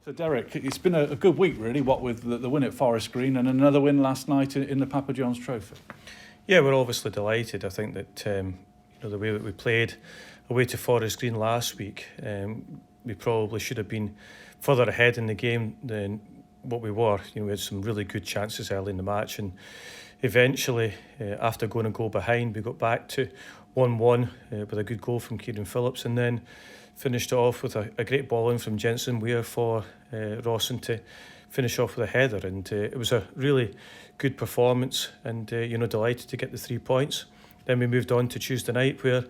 So Derek, it's been a good week really, what with the win at Forest Green and another win last night in the Papa John's Trophy. Yeah, we're obviously delighted. I think that the way that we played away to Forest Green last week, we probably should have been further ahead in the game than what we were. We had some really good chances early in the match, and eventually, after going a goal behind, we got back to 1-1 with a good goal from Kieran Phillips, and then finished it off with a great ball in from Jensen Weir for Rawson to finish off with a header, and it was a really good performance, and delighted to get the 3 points. Then we moved on to Tuesday night, where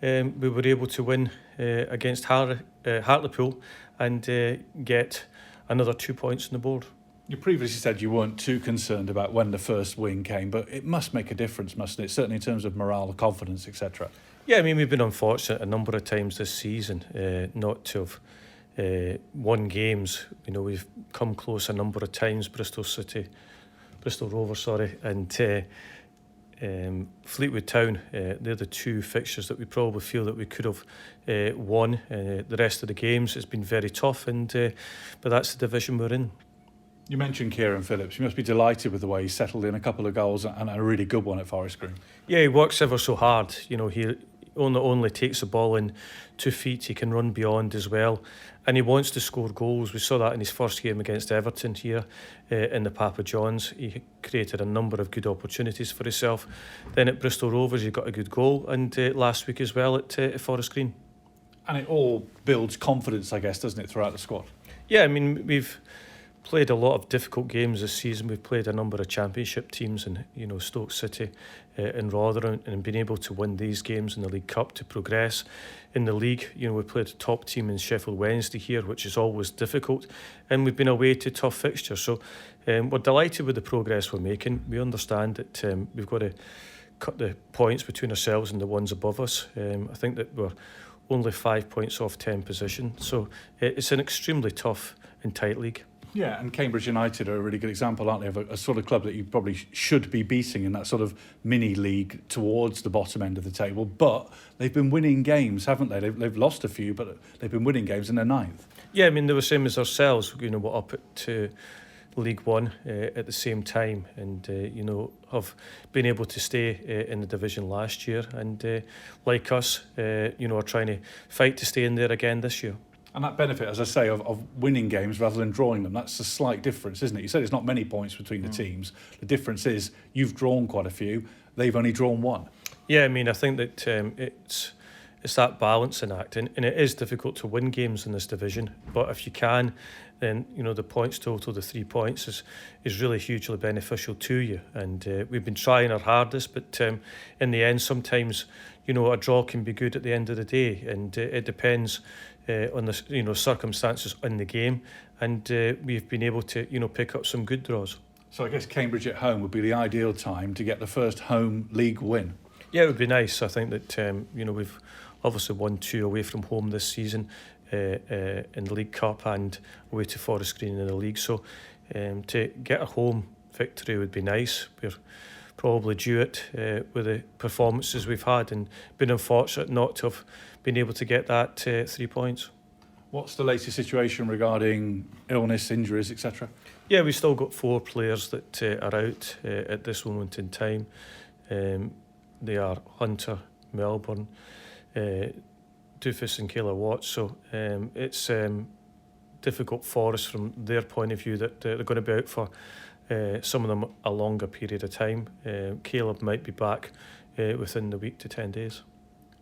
we were able to win against Hartlepool and get another 2 points on the board. You previously said you weren't too concerned about when the first win came, but it must make a difference, mustn't it? Certainly in terms of morale, confidence, etc. Yeah, I mean, we've been unfortunate a number of times this season not to have won games. We've come close a number of times, Bristol Rovers, and Fleetwood Town. They're the two fixtures that we probably feel that we could have won. The rest of the games has been very tough, but that's the division we're in. You mentioned Kieran Phillips. You must be delighted with the way he settled in a couple of goals and a really good one at Forest Green. Yeah, he works ever so hard. He only takes the ball in 2 feet. He can run beyond as well, and he wants to score goals. We saw that in his first game against Everton here in the Papa John's. He created a number of good opportunities for himself. Then at Bristol Rovers, he got a good goal, and last week as well at Forest Green. And it all builds confidence, I guess, doesn't it, throughout the squad? Yeah, I mean, we've played a lot of difficult games this season. We've played a number of championship teams, and Stoke City and Rotherham, and been able to win these games in the League Cup to progress in the league. We played a top team in Sheffield Wednesday here, which is always difficult, and we've been away to tough fixtures. So we're delighted with the progress we're making. We understand that we've got to cut the points between ourselves and the ones above us. I think that we're only 5 points off 10 position, so it's an extremely tough and tight league. Yeah, and Cambridge United are a really good example, aren't they, of a sort of club that you probably should be beating in that sort of mini league towards the bottom end of the table. But they've been winning games, haven't they? They've lost a few, but they've been winning games in their ninth. Yeah, I mean, they were the same as ourselves. We're up at League One at the same time, and have been able to stay in the division last year, and like us, are trying to fight to stay in there again this year. And that benefit, as I say, of winning games rather than drawing them, that's a slight difference, isn't it? You said it's not many points between the teams. The difference is you've drawn quite a few, they've only drawn one. Yeah, I mean, I think that it's that balancing act, and it is difficult to win games in this division, but if you can, then the points total, the 3 points, is really hugely beneficial to you. And we've been trying our hardest, but in the end, sometimes a draw can be good at the end of the day, and it depends on the circumstances in the game, and we've been able to pick up some good draws. So I guess Cambridge at home would be the ideal time to get the first home league win. Yeah, it would be nice. I think that we've obviously won 2 away from home this season in the League Cup and away to Forest Green in the league. So to get a home victory would be nice. We're probably due it with the performances we've had, and been unfortunate not to have been able to get that 3 points. What's the latest situation regarding illness, injuries, etc.? Yeah, we've still got 4 players that are out at this moment in time. They are Hunter, Melbourne, Doofus and Kayla Watts. So it's difficult for us from their point of view that they're going to be out for some of them a longer period of time. Caleb might be back within the week to 10 days.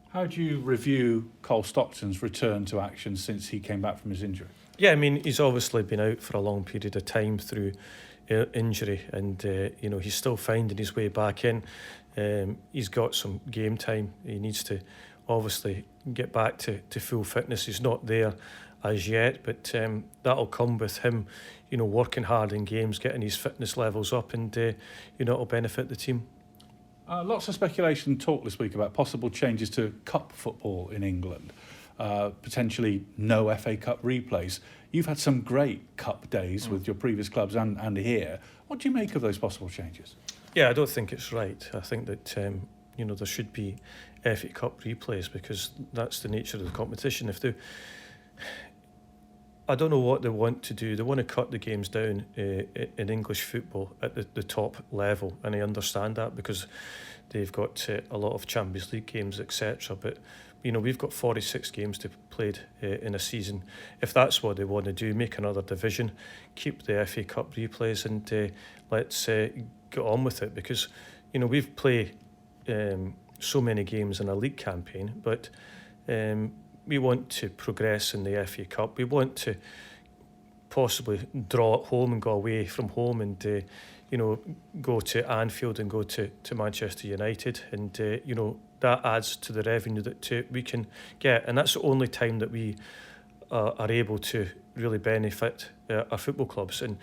How do you review Cole Stockton's return to action since he came back from his injury? Yeah, I mean, he's obviously been out for a long period of time through injury, and he's still finding his way back in. He's got some game time. He needs to obviously get back to full fitness. He's not there as yet, but that'll come with him, working hard in games, getting his fitness levels up, and it'll benefit the team. Lots of speculation talk this week about possible changes to cup football in England, potentially no FA Cup replays. You've had some great cup days with your previous clubs and here. What do you make of those possible changes? Yeah, I don't think it's right. I think that there should be FA Cup replays, because that's the nature of the competition. I don't know what they want to do. They want to cut the games down in English football at the top level, and I understand that because they've got a lot of Champions League games, etc. But we've got 46 games to played in a season. If that's what they want to do, make another division, keep the FA Cup replays, and let's get on with it. Because we've played so many games in a league campaign, but we want to progress in the FA Cup. We want to possibly draw at home and go away from home, and go to Anfield and go to Manchester United, and that adds to the revenue that we can get, and that's the only time that we are able to really benefit our football clubs. And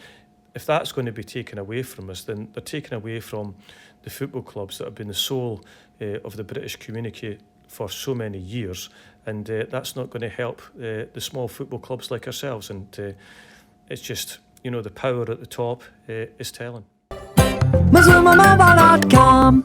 if that's going to be taken away from us, then they're taken away from the football clubs that have been the soul of the British community for so many years, and that's not going to help the small football clubs like ourselves. And it's just, the power at the top is telling. Mazumamava.com